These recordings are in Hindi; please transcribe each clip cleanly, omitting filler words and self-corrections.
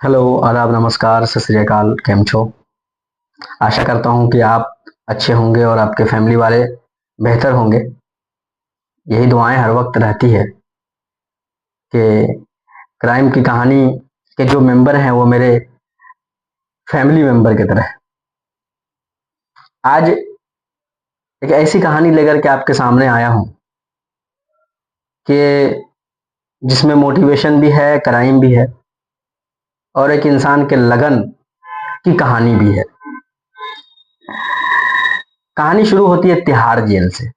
हेलो, आदाब, नमस्कार, सत श्री अकाल। केम छो? आशा करता हूँ कि आप अच्छे होंगे और आपके फैमिली वाले बेहतर होंगे। यही दुआएं हर वक्त रहती है कि क्राइम की कहानी के जो मेंबर हैं वो मेरे फैमिली मेंबर की तरह हैं। आज एक ऐसी कहानी लेकर के आपके सामने आया हूँ कि जिसमें मोटिवेशन भी है, क्राइम भी है और एक इंसान के लगन की कहानी भी है। कहानी शुरू होती है तिहाड़ जेल से।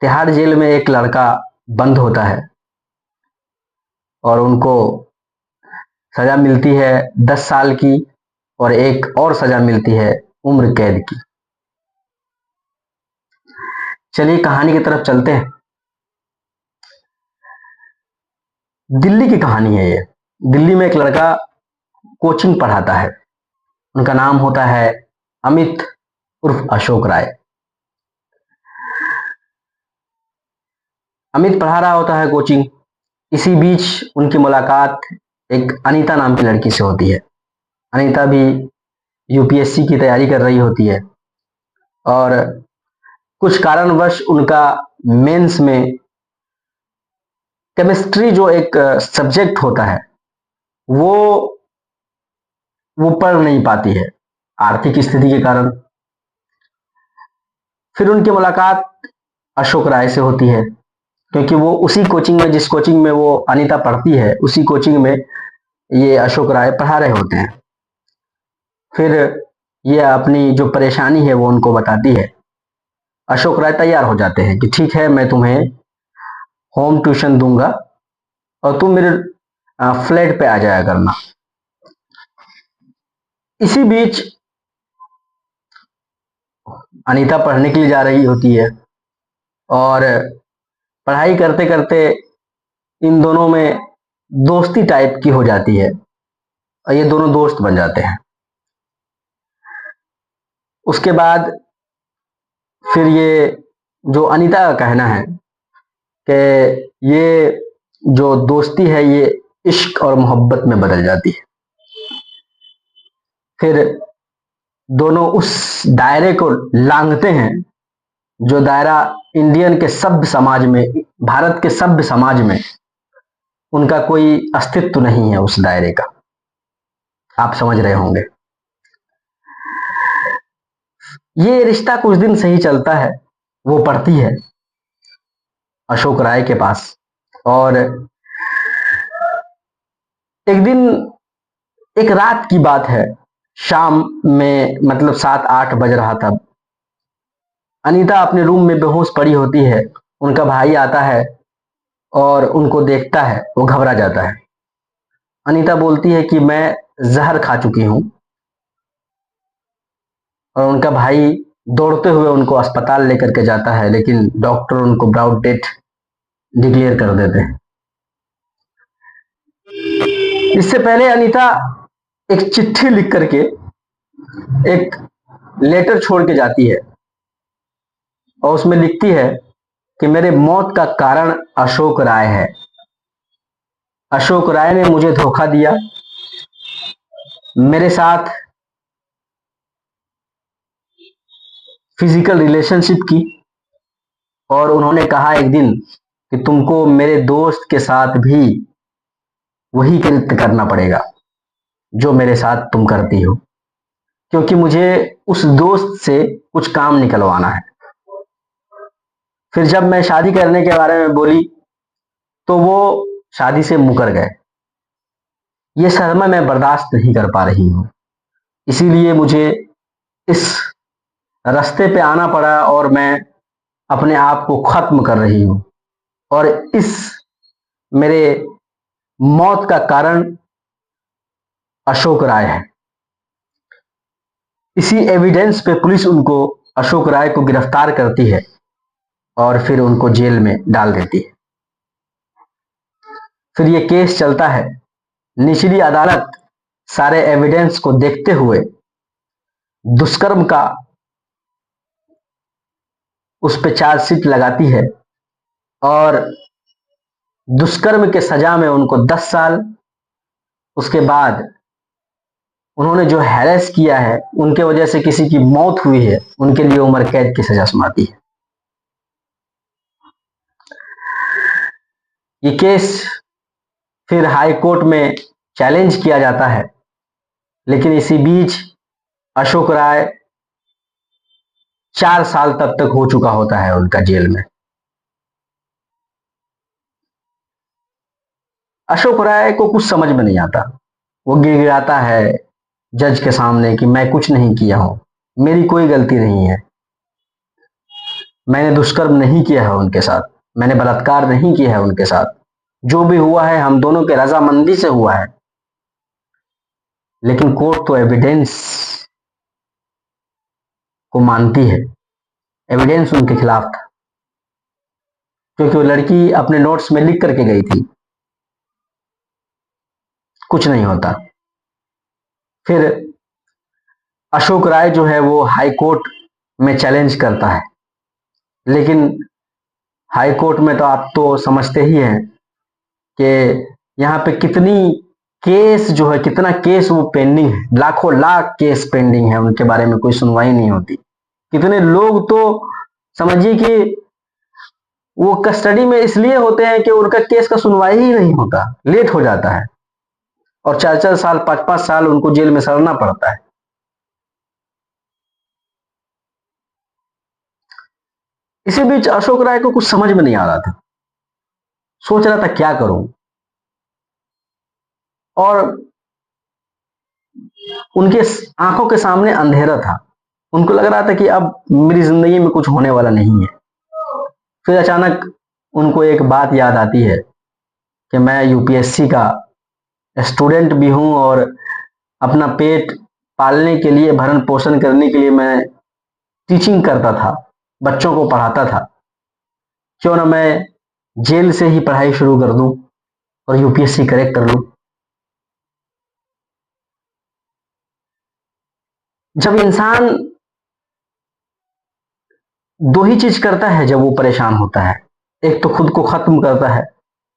तिहाड़ जेल में एक लड़का बंद होता है और उनको सजा मिलती है 10 साल की और एक और सजा मिलती है उम्र कैद की। चलिए कहानी की तरफ चलते हैं। दिल्ली की कहानी है ये। दिल्ली में एक लड़का कोचिंग पढ़ाता है। उनका नाम होता है अमित उर्फ अशोक राय। अमित पढ़ा रहा होता है कोचिंग। इसी बीच उनकी मुलाकात एक अनीता नाम की लड़की से होती है। अनीता भी यूपीएससी की तैयारी कर रही होती है और कुछ कारणवश उनका मेंस में केमिस्ट्री जो एक सब्जेक्ट होता है वो वो पढ़ नहीं पाती है आर्थिक स्थिति के कारण। फिर उनकी मुलाकात अशोक राय से होती है क्योंकि वो उसी कोचिंग में, जिस कोचिंग में वो अनीता पढ़ती है, उसी कोचिंग में ये अशोक राय पढ़ा रहे होते हैं। फिर ये अपनी जो परेशानी है वो उनको बताती है। अशोक राय तैयार हो जाते हैं कि ठीक है, मैं तुम्हें होम ट्यूशन दूंगा और तुम मेरे फ्लैट पे आ जाया करना। इसी बीच अनीता पढ़ने के लिए जा रही होती है और पढ़ाई करते करते इन दोनों में दोस्ती टाइप की हो जाती है और ये दोनों दोस्त बन जाते हैं। उसके बाद फिर ये जो अनीता का कहना है कि ये जो दोस्ती है ये इश्क और मोहब्बत में बदल जाती है। फिर दोनों उस दायरे को लांघते हैं जो दायरा इंडियन के सभ्य समाज में, भारत के सभ्य समाज में उनका कोई अस्तित्व नहीं है। उस दायरे का आप समझ रहे होंगे। ये रिश्ता कुछ दिन सही चलता है। वो पढ़ती है अशोक राय के पास और एक दिन, एक रात की बात है, शाम में मतलब 7-8 बज रहा था। अनीता अपने रूम में बेहोश पड़ी होती है। उनका भाई आता है और उनको देखता है, वो घबरा जाता है। अनीता बोलती है कि मैं जहर खा चुकी हूं और उनका भाई दौड़ते हुए उनको अस्पताल लेकर के जाता है, लेकिन डॉक्टर उनको ब्राउड डेथ डिक्लेयर कर देते हैं। इससे पहले अनीता एक चिट्ठी लिख करके एक लेटर छोड़ के जाती है और उसमें लिखती है कि मेरे मौत का कारण अशोक राय है। अशोक राय ने मुझे धोखा दिया, मेरे साथ फिजिकल रिलेशनशिप की और उन्होंने कहा एक दिन कि तुमको मेरे दोस्त के साथ भी वही कृत्य करना पड़ेगा जो मेरे साथ तुम करती हो, क्योंकि मुझे उस दोस्त से कुछ काम निकलवाना है। फिर जब मैं शादी करने के बारे में बोली तो वो शादी से मुकर गए। ये सदमा मैं बर्दाश्त नहीं कर पा रही हूँ, इसीलिए मुझे इस रास्ते पे आना पड़ा और मैं अपने आप को खत्म कर रही हूँ और इस मेरे मौत का कारण अशोक राय है। इसी एविडेंस पे पुलिस उनको, अशोक राय को गिरफ्तार करती है और फिर उनको जेल में डाल देती है। फिर ये केस चलता है। निचली अदालत सारे एविडेंस को देखते हुए दुष्कर्म का उस पर चार्जशीट लगाती है और दुष्कर्म के सजा में उनको 10 साल उसके बाद उन्होंने जो हैरेस किया है, उनके वजह से किसी की मौत हुई है, उनके लिए उम्र कैद की सजा सुनाती है। ये केस फिर हाई कोर्ट में चैलेंज किया जाता है, लेकिन इसी बीच अशोक राय 4 साल तक हो चुका होता है उनका जेल में। अशोक राय को कुछ समझ में नहीं आता। वो गिड़गिड़ाता है जज के सामने कि मैं कुछ नहीं किया हूं, मेरी कोई गलती नहीं है, मैंने दुष्कर्म नहीं किया है उनके साथ, मैंने बलात्कार नहीं किया है उनके साथ, जो भी हुआ है हम दोनों के रजामंदी से हुआ है। लेकिन कोर्ट तो एविडेंस को मानती है, एविडेंस उनके खिलाफ था, क्योंकि वो लड़की अपने नोट्स में लिख करके गई थी। कुछ नहीं होता। फिर अशोक राय जो है वो हाई कोर्ट में चैलेंज करता है, लेकिन हाई कोर्ट में तो आप तो समझते ही हैं कि यहाँ पे कितनी केस जो है, कितना केस वो पेंडिंग है, लाखों लाख केस पेंडिंग है, उनके बारे में कोई सुनवाई नहीं होती। कितने लोग तो समझिए कि वो कस्टडी में इसलिए होते हैं कि उनका केस का सुनवाई ही नहीं होता, लेट हो जाता है, और 4-4 साल 5-5 साल उनको जेल में सड़ना पड़ता है। इसी बीच अशोक राय को कुछ समझ में नहीं आ रहा था, सोच रहा था क्या करूं, और उनके आंखों के सामने अंधेरा था। उनको लग रहा था कि अब मेरी जिंदगी में कुछ होने वाला नहीं है। फिर अचानक उनको एक बात याद आती है कि मैं यूपीएससी का स्टूडेंट भी हूं, और अपना पेट पालने के लिए, भरण पोषण करने के लिए मैं टीचिंग करता था, बच्चों को पढ़ाता था। क्यों ना मैं जेल से ही पढ़ाई शुरू कर दूं और यूपीएससी करेक्ट कर लूं। जब इंसान दो ही चीज करता है जब वो परेशान होता है, एक तो खुद को खत्म करता है,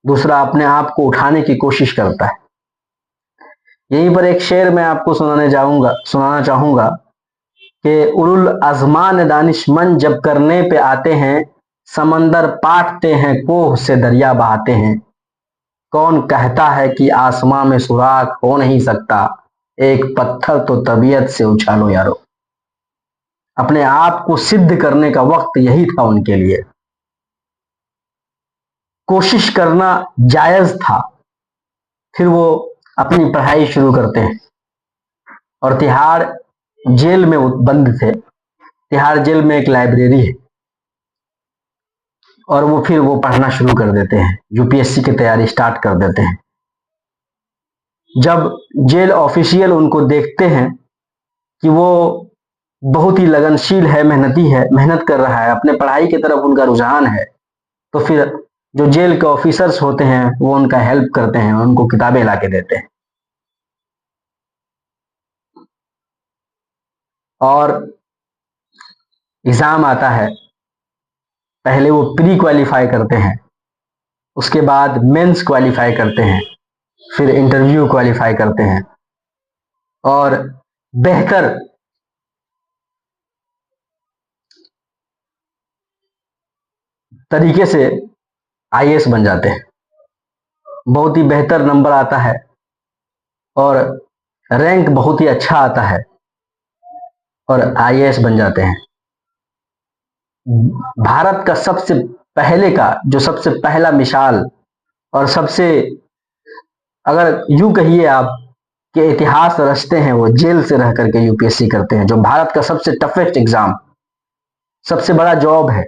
दूसरा अपने आप को उठाने की कोशिश करता है। यहीं पर एक शेर मैं आपको सुनाना चाहूंगा कि उलुल अज़मान दानिशमंद जब करने पे आते हैं, समंदर पाटते हैं, कोह से दरिया बहाते हैं। कौन कहता है कि आसमां में सुराख हो नहीं सकता, एक पत्थर तो तबीयत से उछालो यारो। अपने आप को सिद्ध करने का वक्त यही था उनके लिए। कोशिश करना जायज था। फिर वो अपनी पढ़ाई शुरू करते हैं, और तिहाड़ जेल में वो बंद थे। तिहाड़ जेल में एक लाइब्रेरी है, और वो फिर वो पढ़ना शुरू कर देते हैं, यूपीएससी की तैयारी स्टार्ट कर देते हैं। जब जेल ऑफिशियल उनको देखते हैं कि वो बहुत ही लगनशील है, मेहनती है, मेहनत कर रहा है, अपने पढ़ाई की तरफ उनका रुझान है, तो फिर जो जेल के ऑफिसर्स होते हैं वो उनका हेल्प करते हैं, उनको किताबें ला के देते हैं। और एग्जाम आता है, पहले वो प्री क्वालिफाई करते हैं, उसके बाद मेंस क्वालिफाई करते हैं, फिर इंटरव्यू क्वालिफाई करते हैं, और बेहतर तरीके से आईएएस बन जाते हैं। बहुत ही बेहतर नंबर आता है, और रैंक बहुत ही अच्छा आता है, और आईएएस बन जाते हैं। भारत का सबसे पहला मिसाल, और सबसे, अगर यूं कहिए आप कि इतिहास रचते हैं, वो जेल से रह करके यूपीएससी करते हैं, जो भारत का सबसे टफेस्ट एग्जाम, सबसे बड़ा जॉब है।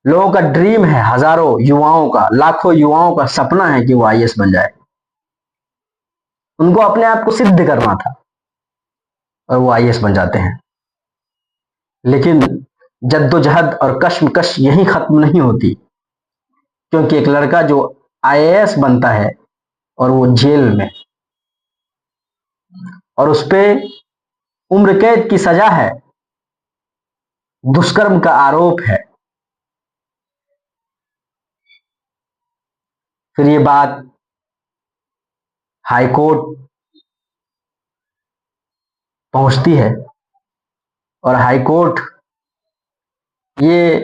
लोगों का ड्रीम है, हजारों युवाओं का, लाखों युवाओं का सपना है कि वो आईएएस बन जाए। उनको अपने आप को सिद्ध करना था, और वो आईएएस बन जाते हैं। लेकिन जद्दोजहद और कश्मकश यही खत्म नहीं होती, क्योंकि एक लड़का जो आईएएस बनता है और वो जेल में, और उस पे उम्र कैद की सजा है, दुष्कर्म का आरोप है। फिर ये बात हाई कोर्ट पहुंचती है और हाई कोर्ट ये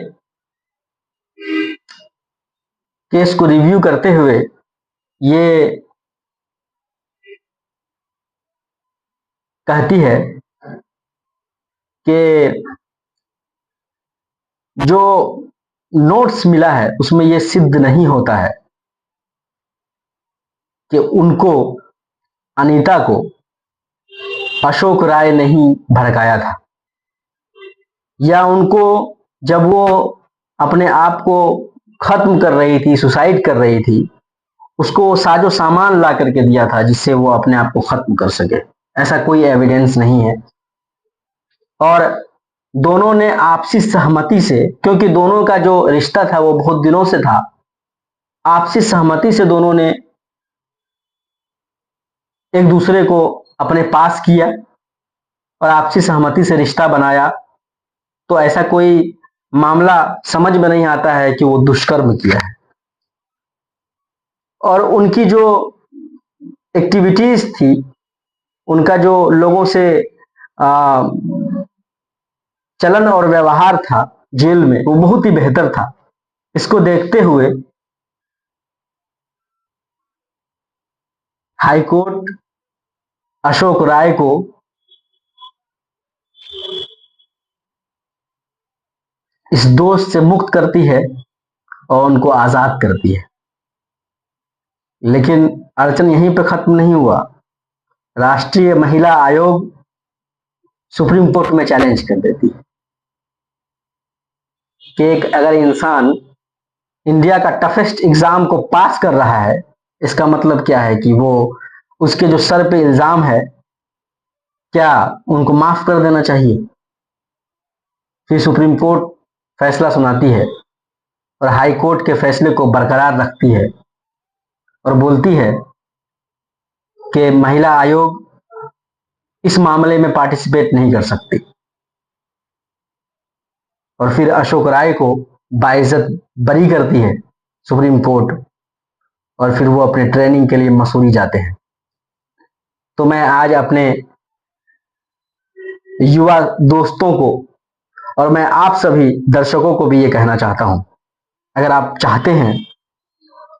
केस को रिव्यू करते हुए ये कहती है कि जो नोट्स मिला है उसमें यह सिद्ध नहीं होता है कि उनको, अनीता को, अशोक राय ने ही भड़काया था, या उनको जब वो अपने आप को खत्म कर रही थी, सुसाइड कर रही थी, उसको साजो सामान ला करके दिया था जिससे वो अपने आप को खत्म कर सके। ऐसा कोई एविडेंस नहीं है। और दोनों ने आपसी सहमति से, क्योंकि दोनों का जो रिश्ता था वो बहुत दिनों से था, आपसी सहमति से दोनों ने एक दूसरे को अपने पास किया और आपसी सहमति से रिश्ता बनाया। तो ऐसा कोई मामला समझ में नहीं आता है कि वो दुष्कर्म किया है। और उनकी जो एक्टिविटीज थी, उनका जो लोगों से चलन और व्यवहार था जेल में, वो बहुत ही बेहतर था। इसको देखते हुए हाई कोर्ट अशोक राय को इस दोष से मुक्त करती है और उनको आजाद करती है। लेकिन अड़चन यहीं पर खत्म नहीं हुआ। राष्ट्रीय महिला आयोग सुप्रीम कोर्ट में चैलेंज कर देती है कि एक अगर इंसान इंडिया का टफेस्ट एग्जाम को पास कर रहा है, इसका मतलब क्या है कि वो, उसके जो सर पे इल्जाम है, क्या उनको माफ कर देना चाहिए? फिर सुप्रीम कोर्ट फैसला सुनाती है और हाई कोर्ट के फैसले को बरकरार रखती है और बोलती है कि महिला आयोग इस मामले में पार्टिसिपेट नहीं कर सकती। और फिर अशोक राय को बाइज्जत बरी करती है सुप्रीम कोर्ट और फिर वो अपने ट्रेनिंग के लिए मसूरी जाते हैं। तो मैं आज अपने युवा दोस्तों को और मैं आप सभी दर्शकों को भी ये कहना चाहता हूं, अगर आप चाहते हैं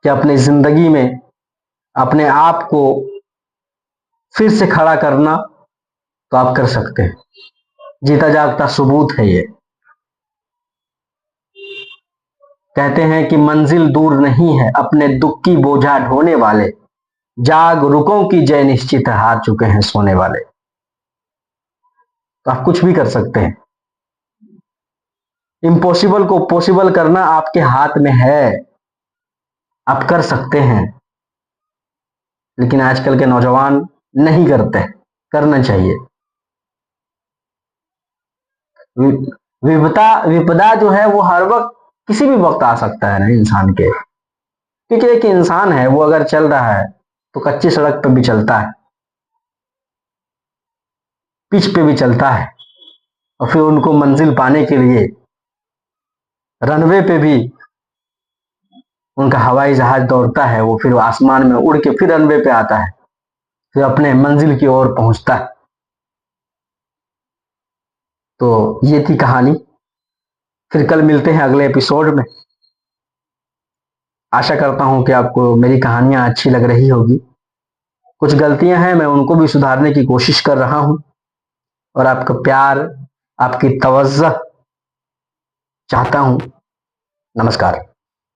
कि अपनी जिंदगी में अपने आप को फिर से खड़ा करना, तो आप कर सकते हैं। जीता जागता सबूत है ये। कहते हैं कि मंजिल दूर नहीं है, अपने दुख की बोझा ढोने वाले, जागरूकों की जय निश्चित है, हार चुके हैं सोने वाले। तो आप कुछ भी कर सकते हैं। इम्पॉसिबल को पॉसिबल करना आपके हाथ में है, आप कर सकते हैं। लेकिन आजकल के नौजवान नहीं करते। करना चाहिए। विपदा विपदा जो है वो हर वक्त, किसी भी वक्त आ सकता है ना इंसान के, क्योंकि एक इंसान है, वो अगर चल रहा है तो कच्ची सड़क पे भी चलता है, पिच पे भी चलता है, और फिर उनको मंजिल पाने के लिए रनवे पे भी उनका हवाई जहाज दौड़ता है, वो फिर आसमान में उड़ के फिर रनवे पे आता है, फिर अपने मंजिल की ओर पहुंचता है। तो ये थी कहानी। फिर कल मिलते हैं अगले एपिसोड में। आशा करता हूं कि आपको मेरी कहानियां अच्छी लग रही होगी। कुछ गलतियां हैं, मैं उनको भी सुधारने की कोशिश कर रहा हूं, और आपका प्यार, आपकी तवज्जो चाहता हूं। नमस्कार।